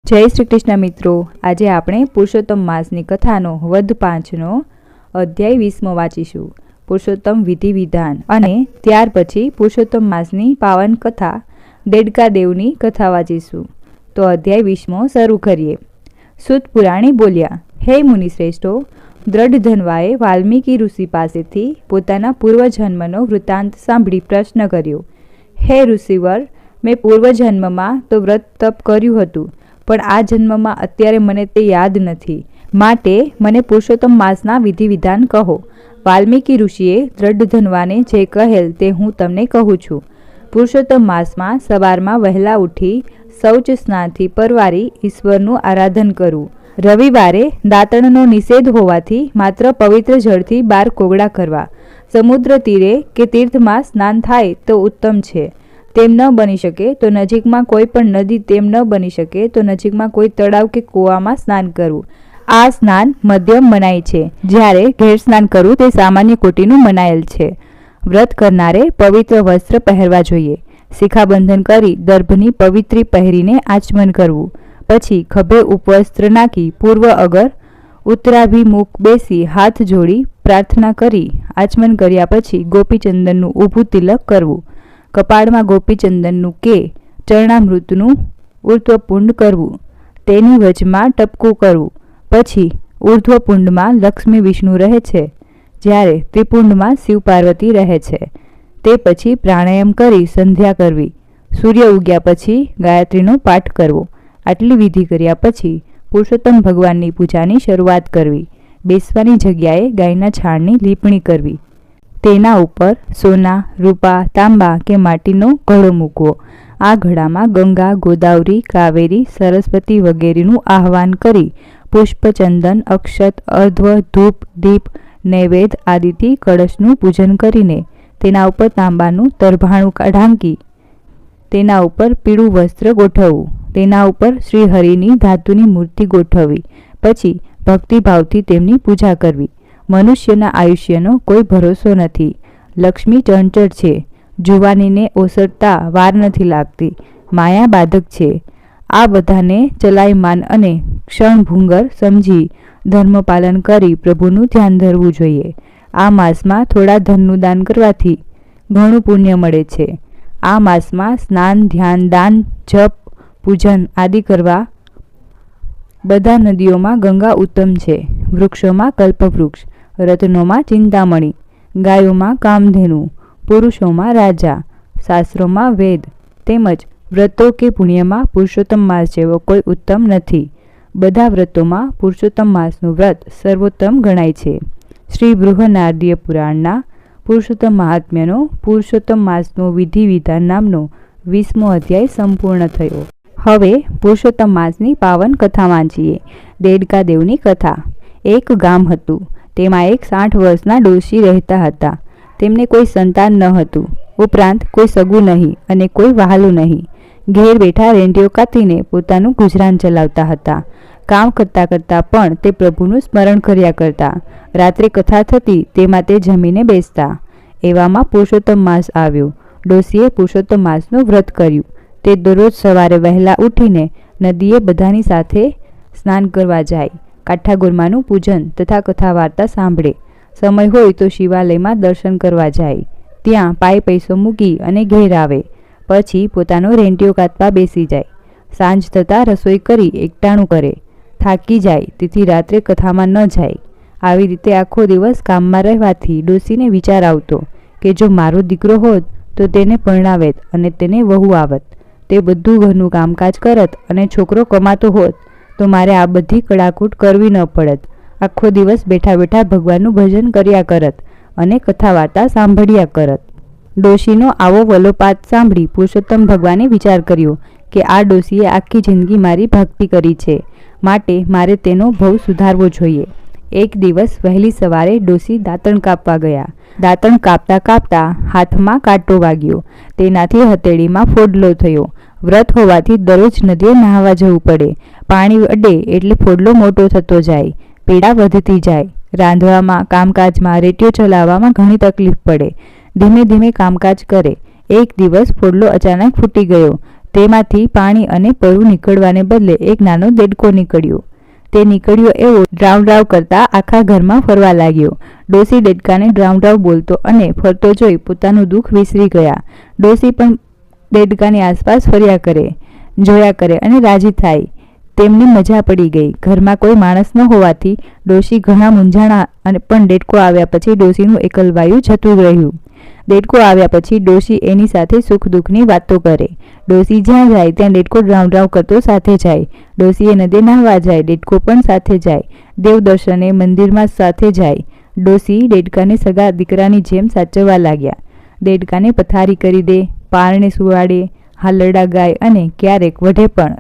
જય શ્રી કૃષ્ણ મિત્રો, આજે આપણે પુરુષોત્તમ માસની કથાનો વધ 5નો અધ્યાય 20મો વાંચીશું. પુરુષોત્તમ વિધિ વિધાન અને ત્યાર પછી પુરુષોત્તમ માસની પાવન કથા દેડકા દેવની કથા વાંચીશું. તો અધ્યાય 20મો શરૂ કરીએ. સૂત પુરાણી બોલ્યા, હે મુનિશ્રેષ્ઠો, દ્રઢધન્વાએ વાલ્મીકી ઋષિ પાસેથી પોતાના પૂર્વજન્મનો વૃત્તાંત સાંભળી પ્રશ્ન કર્યો. હે ઋષિવર, મેં પૂર્વજન્મમાં તો વ્રત તપ કર્યું હતું, પણ આ જન્મમાં અત્યારે મને તે યાદ નથી. માટે મને પુરુષોત્તમ માસના વિધિ વિધાન કહો. વાલ્મીકી ઋષિએ દ્રઢધન્વાને જે કહેલ તે હું તમને કહું છું. પુરુષોત્તમ માસમાં સવારમાં વહેલા ઉઠી શૌચ સ્નાનથી પરવારી ઈશ્વરનું આરાધન કરવું. રવિવારે દાંતણનો નિષેધ હોવાથી માત્ર પવિત્ર જળથી 12 કોગળા કરવા. સમુદ્ર તીરે કે તીર્થમાં સ્નાન થાય તો ઉત્તમ છે. તેમ ન બની શકે તો નજીકમાં કોઈ પણ નદી, તેમ ન બની શકે તો નજીકમાં કોઈ તળાવ કે કૂવામાં સ્નાન કરવું. આ સ્નાન મધ્યમ મનાય છે, જ્યારે ઘેર સ્નાન કરવું તે સામાન્ય કોટીનું મનાયેલ છે. વ્રત કરનારે પવિત્ર વસ્ત્ર પહેરવા જોઈએ. શિખાબંધન કરી દર્ભની પવિત્રી પહેરીને આચમન કરવું. પછી ખભે ઉપવસ્ત્ર નાખી પૂર્વ અગર ઉત્તરાભિમુખ બેસી હાથ જોડી પ્રાર્થના કરી આચમન કર્યા પછી ગોપીચંદનનું ઊભું તિલક કરવું. કપાળમાં ગોપીચંદનનું કે ચરણામૃતનું ઉર્ધ્વપુંડ કરવું. તેની વચમાં ટપકું કરવું. પછી ઉર્ધ્વપુંડમાં લક્ષ્મી વિષ્ણુ રહે છે, જ્યારે ત્રિપુંડમાં શિવ પાર્વતી રહે છે. તે પછી પ્રાણાયામ કરી સંધ્યા કરવી. સૂર્ય ઉગ્યા પછી ગાયત્રીનો પાઠ કરવો. આટલી વિધિ કર્યા પછી પુરુષોત્તમ ભગવાનની પૂજાની શરૂઆત કરવી. બેસવાની જગ્યાએ ગાયના છાણની લીપણી કરવી. તેના ઉપર સોના, રૂપા, તાંબા કે માટીનો ઘડો મૂકવો. આ ઘડામાં ગંગા, ગોદાવરી, કાવેરી, સરસ્વતી વગેરેનું આહવાન કરી પુષ્પ, ચંદન, અક્ષત, અર્ધ્વ, ધૂપ, દીપ, નૈવેદ્ય આદિથી કળશનું પૂજન કરીને તેના ઉપર તાંબાનું તરભાણું ઢાંકી તેના ઉપર પીળું વસ્ત્ર ગોઠવવું. તેના ઉપર શ્રીહરિની ધાતુની મૂર્તિ ગોઠવવી. પછી ભક્તિભાવથી તેમની પૂજા કરવી. મનુષ્યના આયુષ્યનો કોઈ ભરોસો નથી. લક્ષ્મી ચંચળ છે. જુવાનીને ઓસરતા વાર નથી લાગતી. માયા બાધક છે. આ બધાને ચલાયમાન અને ક્ષણભંગુર સમજી ધર્મપાલન કરી પ્રભુનું ધ્યાન ધરવું જોઈએ. આ માસમાં થોડા ધનનું દાન કરવાથી ઘણું પુણ્ય મળે છે. આ માસમાં સ્નાન, ધ્યાન, દાન, જપ, પૂજન આદિ કરવા. બધા નદીઓમાં ગંગા ઉત્તમ છે. વૃક્ષોમાં કલ્પવૃક્ષ, રત્નોમાં ચિંતામણી, ગાયોમાં કામધેનુ, પુરુષોમાં રાજા, શાસ્ત્રોમાં વેદ, તેમજ વ્રતો કે પુણ્યમાં પુરુષોત્તમ માસ જેવો કોઈ ઉત્તમ નથી. બધા વ્રતોમાં પુરુષોત્તમ માસનું વ્રત સર્વોત્તમ ગણાય છે. શ્રી બૃહનારદીય પુરાણના પુરુષોત્તમ મહાત્મ્યનો પુરુષોત્તમ માસનો વિધિ વિધાન નામનો 20મો અધ્યાય સંપૂર્ણ થયો. હવે પુરુષોત્તમ માસની પાવન કથા વાંચીએ. દેડકા દેવની કથા. એક ગામ હતું. તેમાં એક 60 વર્ષના ડોશી રહેતા હતા. તેમને કોઈ સંતાન ન હતું. ઉપરાંત કોઈ સગું નહીં અને કોઈ વહાલું નહીં. ઘેર બેઠા રેંડિયો કાતીને પોતાનું ગુજરાન ચલાવતા હતા. કામ કરતાં કરતાં પણ તે પ્રભુનું સ્મરણ કર્યા કરતા. રાત્રે કથા થતી તેમાં તે જમીને બેસતા. એવામાં પુરુષોત્તમ માસ આવ્યો. ડોશીએ પુરુષોત્તમ માસનું વ્રત કર્યું. તે દરરોજ સવારે વહેલા ઉઠીને નદીએ બધાની સાથે સ્નાન કરવા જાય. કાઠાગોરમાનું પૂજન તથા કથા વાર્તા સાંભળે. સમય હોય તો શિવાલયમાં દર્શન કરવા જાય. ત્યાં પાય પૈસો મૂકી અને ઘેર આવે. પછી પોતાનો રેંટિયો કાતવા બેસી જાય. સાંજ થતાં રસોઈ કરી એકટાણું કરે. થાકી જાય તેથી રાત્રે કથામાં ન જાય. આવી રીતે આખો દિવસ કામમાં રહેવાથી ડોશીને વિચાર આવતો કે જો મારો દીકરો હોત તો તેને પરણાવેત અને તેને વહુ આવત. તે બધું ઘરનું કામકાજ કરત અને છોકરો કમાતો હોત તો મારે આ બધી કડાકૂટ કરવી ન પડત. આખો દિવસ બેઠા બેઠા ભગવાનનું ભજન કર્યા કરત અને કથા વાર્તા સાંભળ્યા કરત. ડોશીનો આવો વલોપાત સાંભળી પુરુષોત્તમ ભગવાને વિચાર કર્યો કે આ ડોશીએ આખી જિંદગી મારી ભક્તિ કરી છે, માટે મારે તેનો ભવ સુધારવો જોઈએ. એક દિવસ વહેલી સવારે ડોશી દાંતણ કાપવા ગયા. દાંતણ કાપતા કાપતા હાથમાં કાંટો વાગ્યો. તેનાથી હથેળીમાં ફોડલો થયો. વ્રત હોવાથી દરરોજ નદીએ નહાવા જવું પડે. પાણી અડે એટલે ફોડલો મોટો થતો જાય. પીડા વધતી જાય. રાંધવામાં, કામકાજમાં, રેટિયો ચલાવવામાં ઘણી તકલીફ પડે. ધીમે ધીમે કામકાજ કરે. એક દિવસ ફોડલો અચાનક ફૂટી ગયો. તેમાંથી પાણી અને પરુ નીકળવાને બદલે એક નાનો દેડકો નીકળ્યો. તે નીકળ્યો એવો ડ્રાવ ડ્રાવ કરતા આખા ઘરમાં ફરવા લાગ્યો. ડોસી દેડકાને ડ્રાવ ડ્રાવ બોલતો અને ફરતો જોઈ પોતાનું દુઃખ વિસરી ગયા. ડોસી પણ દેડકાની આસપાસ ફર્યા કરે, જોયા કરે અને રાજી થાય. તેમને મજા પડી ગઈ. ઘરમાં કોઈ માણસ ન હોવાથી ડોસી ઘણા મૂંઝાણા અને પણ દેડકો આવ્યા પછી ડોસીનું એકલવાયું જતું રહ્યું. દેડકો આવ્યા પછી ડોસી એની સાથે સુખ દુઃખની વાતો કરે. ડોસી જ્યાં જાય ત્યાં દેડકો ડ્રાવ ડ્રાવ કરતો સાથે જાય. ડોસીએ નદે નાહવા જાય, દેડકો પણ સાથે જાય. દેવ દર્શને મંદિરમાં સાથે જાય. ડોસી દેડકાને સગા દીકરાની જેમ સાચવવા લાગ્યા. દેડકાને પથારી કરી દે, પારણે સુવાડે, હાલરડા ગાય અને ક્યારેક વઢે પણ.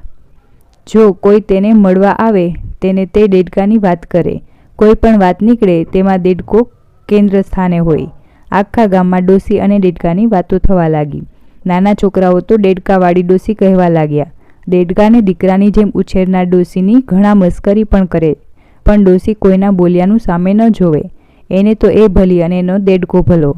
જો કોઈ તેને મળવા આવે તેને તે દેડકાની વાત કરે. કોઈ પણ વાત નીકળે તેમાં દેડકો કેન્દ્ર સ્થાને હોય. આખા ગામમાં ડોસી અને દેડકાની વાતો થવા લાગી. નાના છોકરાઓ તો દેડકાવાળી ડોસી કહેવા લાગ્યા. દેડકાને દીકરાની જેમ ઉછેરનાર ડોસીની ઘણા મસ્કરી પણ કરે, પણ ડોસી કોઈના બોલ્યાનું સામે ન જોવે. એને તો એ ભલી અને એનો દેડકો ભલો.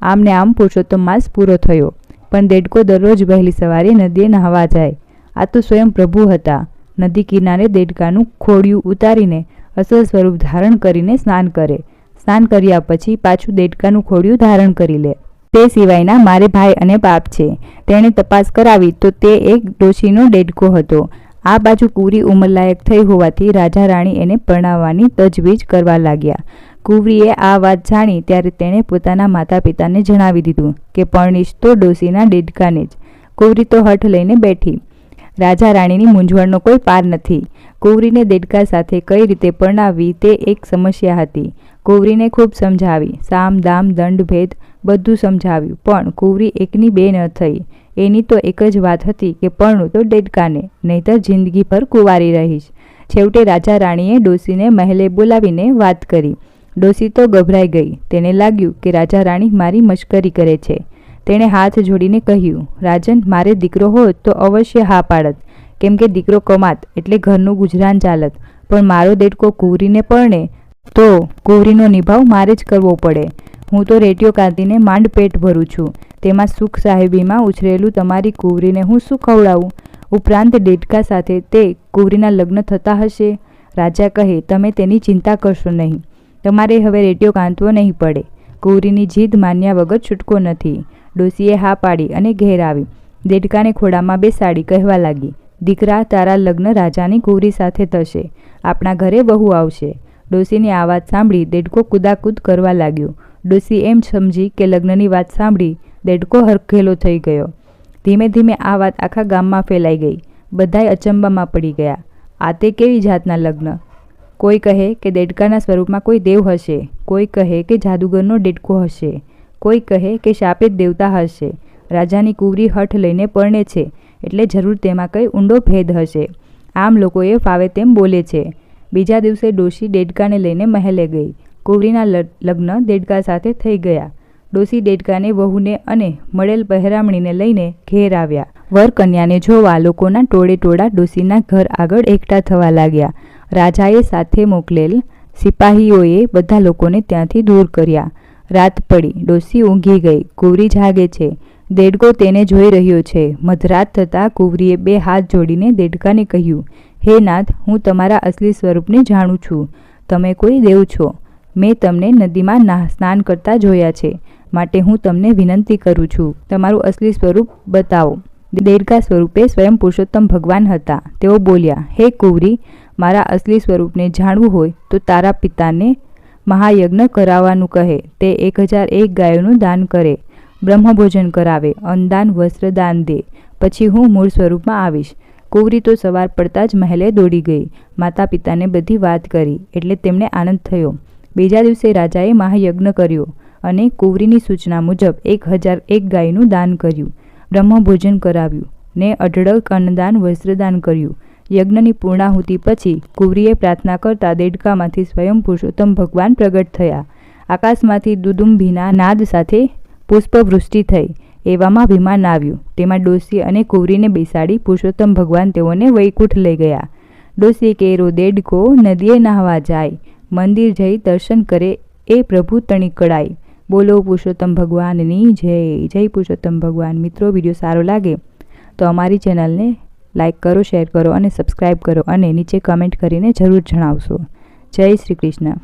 આમ ને આમ પુરુષોત્તમ માસ પૂરો થયો, પણ દેડકો દરરોજ વહેલી સવારે નદીએ નહાવા જાય. આ તો સ્વયં પ્રભુ હતા. નદી કિનારે દેડકાનું ખોડિયું ઉતારીને અસલ સ્વરૂપ ધારણ કરીને સ્નાન કરે. સ્નાન કર્યા પછી પાછું દેડકાનું ખોડિયું ધારણ કરી લે. તે સિવાયના મારે ભાઈ અને બાપ છે. તેણે તપાસ કરાવી તો તે એક ડોશીનો દેડકો હતો. આ બાજુ કુંવરી ઉંમરલાયક થઈ હોવાથી રાજા રાણી એને પરણાવવાની તજવીજ કરવા લાગ્યા. કુંવરીએ આ વાત જાણી ત્યારે તેણે પોતાના માતા પિતાને જણાવી દીધું કે પરણીશ તો ડોશીના દેડકાને જ. કુંવરી તો હઠ લઈને બેઠી. રાજા રાણીની મૂંઝવણનો કોઈ પાર નથી. કુંવરીને દેડકા સાથે કઈ રીતે પરણાવવી તે એક સમસ્યા હતી. કુંવરીને ખૂબ સમજાવી, સામ દામ દંડ ભેદ બધું સમજાવ્યું, પણ કુંવરી એકની બે ન થઈ. એની તો એક જ વાત હતી કે પરણું તો દેડકાને, નહીંતર જિંદગીભર કુંવારી રહીશ. છેવટે રાજા રાણીએ ડોશીને મહેલે બોલાવીને વાત કરી. ડોશી તો ગભરાઈ ગઈ. તેને લાગ્યું કે રાજા રાણી મારી મશ્કરી કરે છે. તેણે હાથ જોડીને કહ્યું, રાજન, મારે દીકરો હોત તો અવશ્ય હા પાડત, કેમ કે દીકરો કમાત એટલે ઘરનું ગુજરાન ચાલત. પણ મારો દેડકો કુંવરીને પરણે તો કુંવરીનો નિભાવ મારે જ કરવો પડે. હું તો રેટીઓ કાંતીને માંડ પેટ ભરું છું. તેમાં સુખ સાહેબીમાં ઉછરેલું તમારી કુંવરીને હું શું ખવડાવું? ઉપરાંત દેડકા સાથે તે કુંવરીના લગ્ન થતા હશે. રાજા કહે, તમે તેની ચિંતા કરશો નહીં. તમારે હવે રેટીઓ કાંતવો નહીં પડે. કુંવરીની જીદ માન્યા વગર છૂટકો નથી. ડોશીએ હા પાડી અને ઘેર આવી. દેડકાને ખોડામાં બેસાડી કહેવા લાગી, દીકરા, તારા લગ્ન રાજાની કુંવરી સાથે થશે. આપણા ઘરે વહુ આવશે. ડોશીની આ વાત સાંભળી દેડકો કૂદાકૂદ કરવા લાગ્યો. ડોશી એમ સમજી કે લગ્નની વાત સાંભળી દેડકો હરખેલો થઈ ગયો. ધીમે ધીમે આ વાત આખા ગામમાં ફેલાઈ ગઈ. બધાય અચંબામાં પડી ગયા. આ તે કેવી જાતના લગ્ન? કોઈ કહે કે દેડકાના સ્વરૂપમાં કોઈ દેવ હશે, કોઈ કહે કે જાદુગરનો દેડકો હશે, કોઈ કહે કે શાપિત દેવતા હશે. રાજાની કુંવરી હઠ લઈને પરણે છે એટલે જરૂર તેમાં કંઈ ઊંડો ભેદ હશે. આમ લોકોએ ફાવે તેમ બોલે છે. બીજા દિવસે ડોશી દેડકાને લઈને મહેલે ગઈ. કુંવરીના લગ્ન દેડકા સાથે થઈ ગયા. ડોશી દેડકાને, વહુને અને મળેલ પહેરામણીને લઈને ઘેર આવ્યા. વર કન્યાને જોવા લોકોના ટોળે ટોળા ડોશીના ઘર આગળ એકઠા થવા લાગ્યા. રાજાએ સાથે મોકલેલ સિપાહીઓએ બધા લોકોને ત્યાંથી દૂર કર્યા. રાત પડી. ડોશી ઊંઘી ગઈ. કુંવરી જાગે છે. દેડકો તેને જોઈ રહ્યો છે. મધરાત થતાં કુંવરીએ બે હાથ જોડીને દેડકાને કહ્યું, હે નાથ, હું તમારા અસલી સ્વરૂપને જાણું છું. તમે કોઈ દેવ છો. મેં તમને નદીમાં સ્નાન કરતા જોયા છે, માટે હું તમને વિનંતી કરું છું, તમારું અસલી સ્વરૂપ બતાવો. દેડકા સ્વરૂપે સ્વયં પુરુષોત્તમ ભગવાન હતા. તેઓ બોલ્યા, હે કુંવરી, મારા અસલી સ્વરૂપને જાણવું હોય તો તારા પિતાને મહાયજ્ઞ કરાવવાનું કહે. તે 1001 ગાયોનું દાન કરે, બ્રહ્મભોજન કરાવે, અન્નદાન વસ્ત્રદાન દે, પછી હું મૂળ સ્વરૂપમાં આવીશ. કુંવરી તો સવાર પડતા જ મહેલે દોડી ગઈ. માતા પિતાને બધી વાત કરી એટલે તેમને આનંદ થયો. બીજા દિવસે રાજાએ મહાયજ્ઞ કર્યો અને કુંવરીની સૂચના મુજબ 1001 ગાયનું દાન કર્યું, બ્રહ્મભોજન કરાવ્યું ને અઢળક અન્નદાન વસ્ત્રદાન કર્યું. યજ્ઞની પૂર્ણાહુતિ પછી કુંવરીએ પ્રાર્થના કરતા દેડકામાંથી સ્વયં પુરુષોત્તમ ભગવાન પ્રગટ થયા. આકાશમાંથી દુદુંભીના નાદ સાથે પુષ્પવૃષ્ટિ થઈ. એવામાં વિમાન આવ્યું. તેમાં ડોશી અને કુંવરીને બેસાડી પુરુષોત્તમ ભગવાન તેઓને વૈકુંઠ લઈ ગયા. ડોશી કેરો દેડકો નદીએ નહાવા જાય, મંદિર જઈ દર્શન કરે એ પ્રભુ તણી કળાય. બોલો પુરુષોત્તમ ભગવાનની જય. જય પુરુષોત્તમ ભગવાન. મિત્રો, વિડીયો સારો લાગે તો અમારી ચેનલને લાઈક કરો, શેર કરો અને સબસ્ક્રાઈબ કરો અને નીચે કમેન્ટ કરીને જરૂર જણાવશો. જય શ્રી કૃષ્ણ.